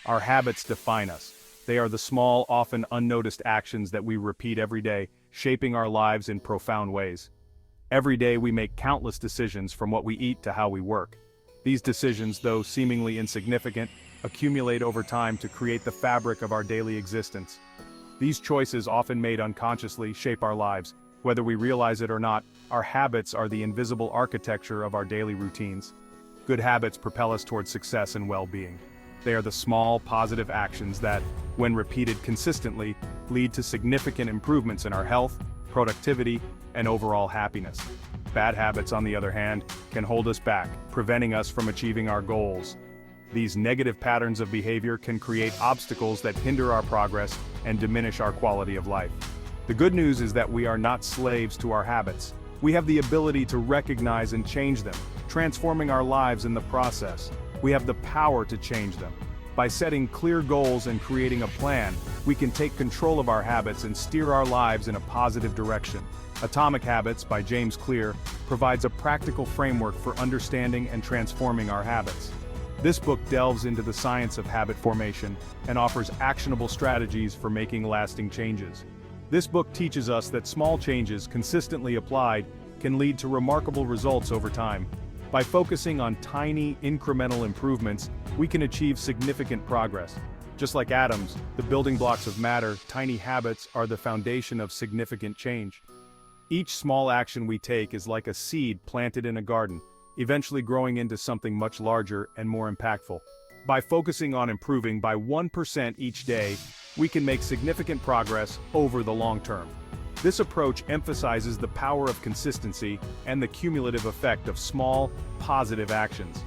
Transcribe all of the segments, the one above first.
Our habits define us. They are the small, often unnoticed actions that we repeat every day, shaping our lives in profound ways. Every day we make countless decisions, from what we eat to how we work. These decisions, though seemingly insignificant, accumulate over time to create the fabric of our daily existence. These choices, often made unconsciously, shape our lives. Whether we realize it or not, our habits are the invisible architecture of our daily routines. Good habits propel us towards success and well-being. They are the small, positive actions that, when repeated consistently, lead to significant improvements in our health, productivity, and overall happiness. Bad habits, on the other hand, can hold us back, preventing us from achieving our goals. These negative patterns of behavior can create obstacles that hinder our progress and diminish our quality of life. The good news is that we are not slaves to our habits. We have the ability to recognize and change them, transforming our lives in the process. We have the power to change them. By setting clear goals and creating a plan, we can take control of our habits and steer our lives in a positive direction. Atomic Habits by James Clear provides a practical framework for understanding and transforming our habits. This book delves into the science of habit formation and offers actionable strategies for making lasting changes. This book teaches us that small changes consistently applied can lead to remarkable results over time. By focusing on tiny, incremental improvements, we can achieve significant progress. Just like atoms, the building blocks of matter, tiny habits are the foundation of significant change. Each small action we take is like a seed planted in a garden, eventually growing into something much larger and more impactful. By focusing on improving by 1% each day, we can make significant progress over the long term. This approach emphasizes the power of consistency and the cumulative effect of small, positive actions.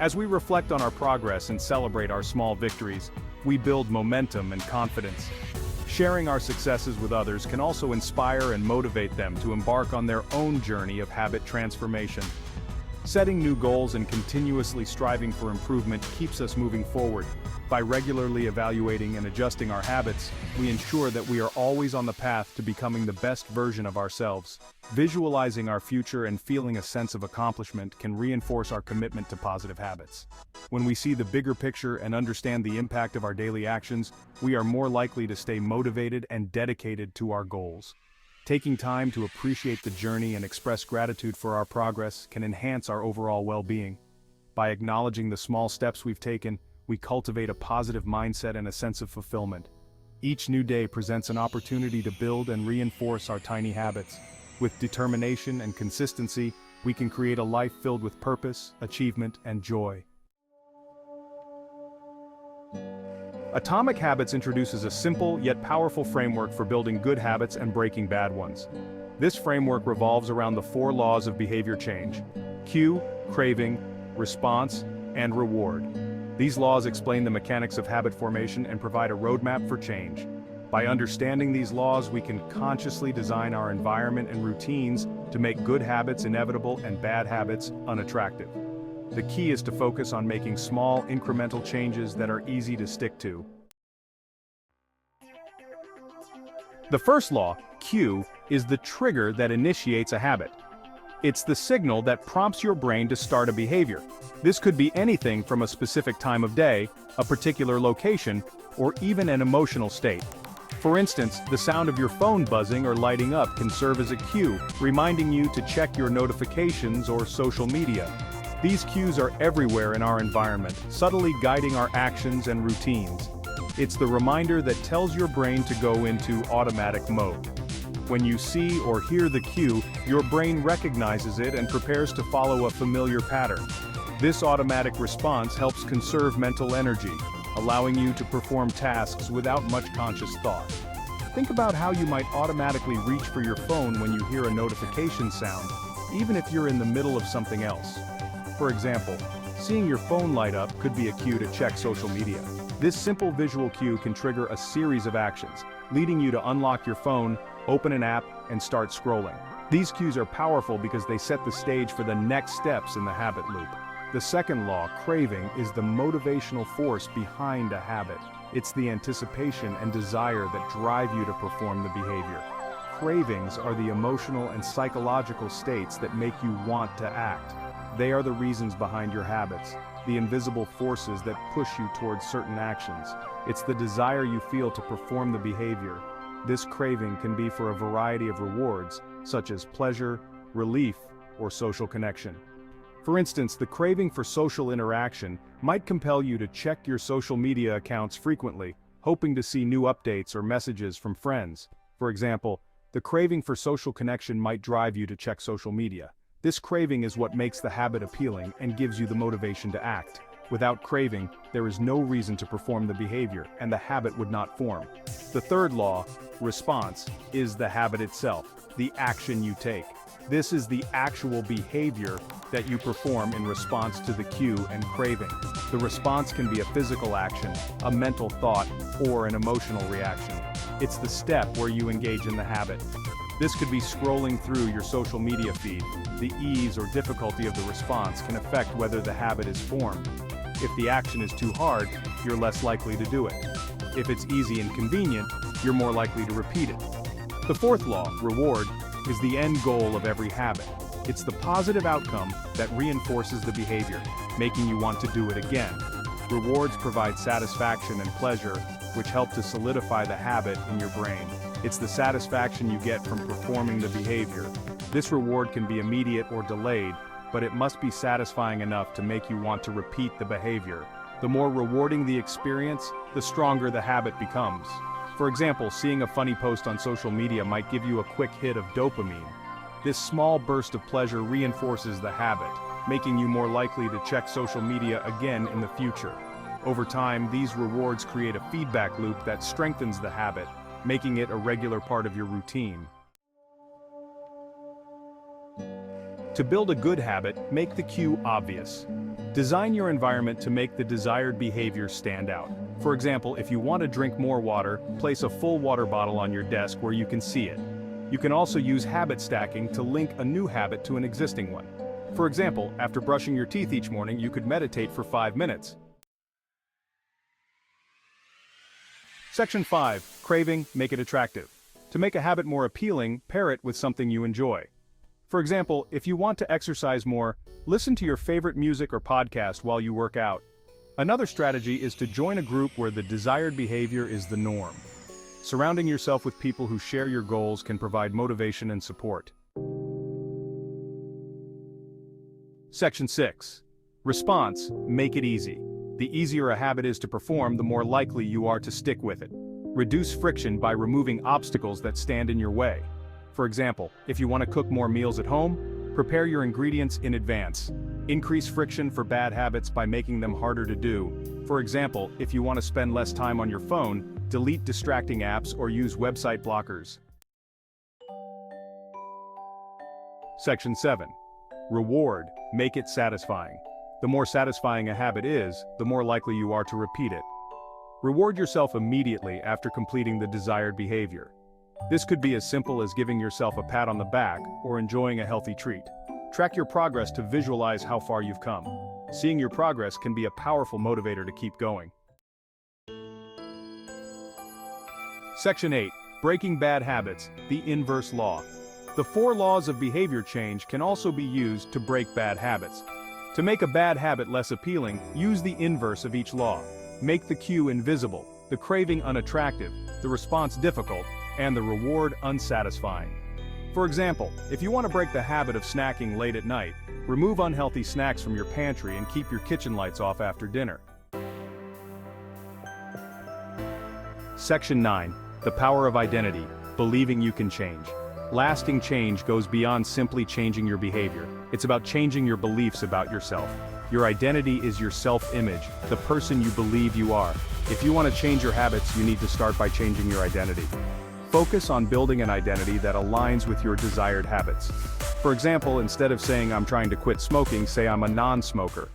As we reflect on our progress and celebrate our small victories, we build momentum and confidence. Sharing our successes with others can also inspire and motivate them to embark on their own journey of habit transformation. Setting new goals and continuously striving for improvement keeps us moving forward. By regularly evaluating and adjusting our habits, we ensure that we are always on the path to becoming the best version of ourselves. Visualizing our future and feeling a sense of accomplishment can reinforce our commitment to positive habits. When we see the bigger picture and understand the impact of our daily actions, we are more likely to stay motivated and dedicated to our goals. Taking time to appreciate the journey and express gratitude for our progress can enhance our overall well-being. By acknowledging the small steps we've taken, we cultivate a positive mindset and a sense of fulfillment. Each new day presents an opportunity to build and reinforce our tiny habits. With determination and consistency, we can create a life filled with purpose, achievement, and joy. Atomic Habits introduces a simple yet powerful framework for building good habits and breaking bad ones. This framework revolves around the 4 laws of behavior change: cue, craving, response, and reward. These laws explain the mechanics of habit formation and provide a roadmap for change. By understanding these laws, we can consciously design our environment and routines to make good habits inevitable and bad habits unattractive. The key is to focus on making small, incremental changes that are easy to stick to. The first law, cue, is the trigger that initiates a habit. It's the signal that prompts your brain to start a behavior. This could be anything from a specific time of day, a particular location, or even an emotional state. For instance, the sound of your phone buzzing or lighting up can serve as a cue, reminding you to check your notifications or social media. These cues are everywhere in our environment, subtly guiding our actions and routines. It's the reminder that tells your brain to go into automatic mode. When you see or hear the cue, your brain recognizes it and prepares to follow a familiar pattern. This automatic response helps conserve mental energy, allowing you to perform tasks without much conscious thought. Think about how you might automatically reach for your phone when you hear a notification sound, even if you're in the middle of something else. For example, seeing your phone light up could be a cue to check social media. This simple visual cue can trigger a series of actions, leading you to unlock your phone, open an app, and start scrolling. These cues are powerful because they set the stage for the next steps in the habit loop. The second law, craving, is the motivational force behind a habit. It's the anticipation and desire that drive you to perform the behavior. Cravings are the emotional and psychological states that make you want to act. They are the reasons behind your habits, the invisible forces that push you towards certain actions. It's the desire you feel to perform the behavior. This craving can be for a variety of rewards, such as pleasure, relief, or social connection. For instance, the craving for social interaction might compel you to check your social media accounts frequently, hoping to see new updates or messages from friends. For example, the craving for social connection might drive you to check social media. This craving is what makes the habit appealing and gives you the motivation to act. Without craving, there is no reason to perform the behavior, and the habit would not form. The third law, response, is the habit itself, the action you take. This is the actual behavior that you perform in response to the cue and craving. The response can be a physical action, a mental thought, or an emotional reaction. It's the step where you engage in the habit. This could be scrolling through your social media feed. The ease or difficulty of the response can affect whether the habit is formed. If the action is too hard, you're less likely to do it. If it's easy and convenient, you're more likely to repeat it. The fourth law, reward, is the end goal of every habit. It's the positive outcome that reinforces the behavior, making you want to do it again. Rewards provide satisfaction and pleasure, which help to solidify the habit in your brain. It's the satisfaction you get from performing the behavior. This reward can be immediate or delayed, but it must be satisfying enough to make you want to repeat the behavior. The more rewarding the experience, the stronger the habit becomes. For example, seeing a funny post on social media might give you a quick hit of dopamine. This small burst of pleasure reinforces the habit, making you more likely to check social media again in the future. Over time, these rewards create a feedback loop that strengthens the habit, making it a regular part of your routine. To build a good habit, make the cue obvious. Design your environment to make the desired behavior stand out. For example, if you want to drink more water, place a full water bottle on your desk where you can see it. You can also use habit stacking to link a new habit to an existing one. For example, after brushing your teeth each morning, you could meditate for 5 minutes. Section 5. Craving, make it attractive. To make a habit more appealing, pair it with something you enjoy. For example, if you want to exercise more, listen to your favorite music or podcast while you work out. Another strategy is to join a group where the desired behavior is the norm. Surrounding yourself with people who share your goals can provide motivation and support. Section 6. Response, make it easy. The easier a habit is to perform, the more likely you are to stick with it. Reduce friction by removing obstacles that stand in your way. For example, if you want to cook more meals at home, prepare your ingredients in advance. Increase friction for bad habits by making them harder to do. For example, if you want to spend less time on your phone, delete distracting apps or use website blockers. Section 7. Reward, make it satisfying. The more satisfying a habit is, the more likely you are to repeat it. Reward yourself immediately after completing the desired behavior. This could be as simple as giving yourself a pat on the back or enjoying a healthy treat. Track your progress to visualize how far you've come. Seeing your progress can be a powerful motivator to keep going. Section 8. Breaking bad habits, the inverse law. The 4 laws of behavior change can also be used to break bad habits. To make a bad habit less appealing, use the inverse of each law. Make the cue invisible, the craving unattractive, the response difficult, and the reward unsatisfying. For example, if you want to break the habit of snacking late at night, remove unhealthy snacks from your pantry and keep your kitchen lights off after dinner. Section 9. The power of identity, believing you can change. Lasting change goes beyond simply changing your behavior. It's about changing your beliefs about yourself. Your identity is your self-image, the person you believe you are. If you want to change your habits, you need to start by changing your identity. Focus on building an identity that aligns with your desired habits. For example, instead of saying I'm trying to quit smoking, say I'm a non-smoker.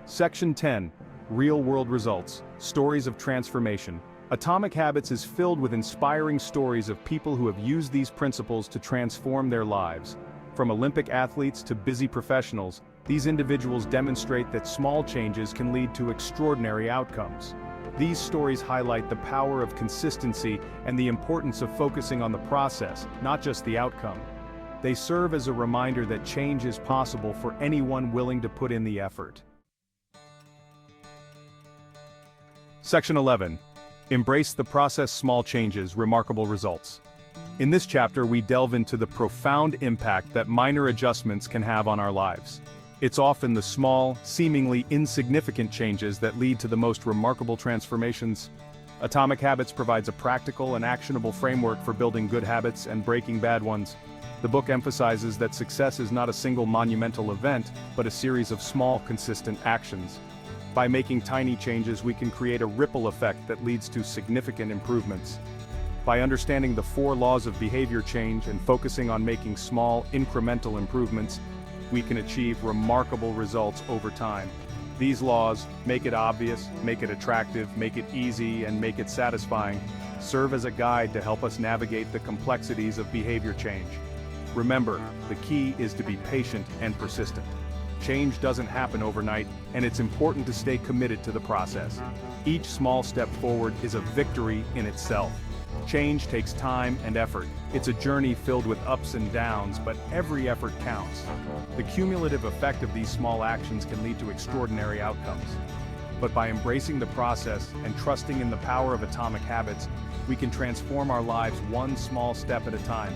Section 10. Real-world results, stories of transformation. Atomic Habits is filled with inspiring stories of people who have used these principles to transform their lives. From Olympic athletes to busy professionals, these individuals demonstrate that small changes can lead to extraordinary outcomes. These stories highlight the power of consistency and the importance of focusing on the process, not just the outcome. They serve as a reminder that change is possible for anyone willing to put in the effort. Section 11. Embrace the process. Small changes, remarkable results. In this chapter, we delve into the profound impact that minor adjustments can have on our lives. It's often the small, seemingly insignificant changes that lead to the most remarkable transformations. Atomic Habits provides a practical and actionable framework for building good habits and breaking bad ones. The book emphasizes that success is not a single monumental event, but a series of small, consistent actions. By making tiny changes, we can create a ripple effect that leads to significant improvements. By understanding the 4 laws of behavior change and focusing on making small, incremental improvements, we can achieve remarkable results over time. These laws, make it obvious, make it attractive, make it easy, and make it satisfying, serve as a guide to help us navigate the complexities of behavior change. Remember, the key is to be patient and persistent. Change doesn't happen overnight, and it's important to stay committed to the process. Each small step forward is a victory in itself. Change takes time and effort. It's a journey filled with ups and downs, but every effort counts. The cumulative effect of these small actions can lead to extraordinary outcomes. But by embracing the process and trusting in the power of atomic habits, we can transform our lives one small step at a time.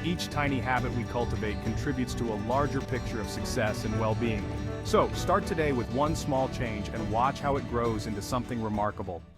Each tiny habit we cultivate contributes to a larger picture of success and well-being. So, start today with one small change and watch how it grows into something remarkable.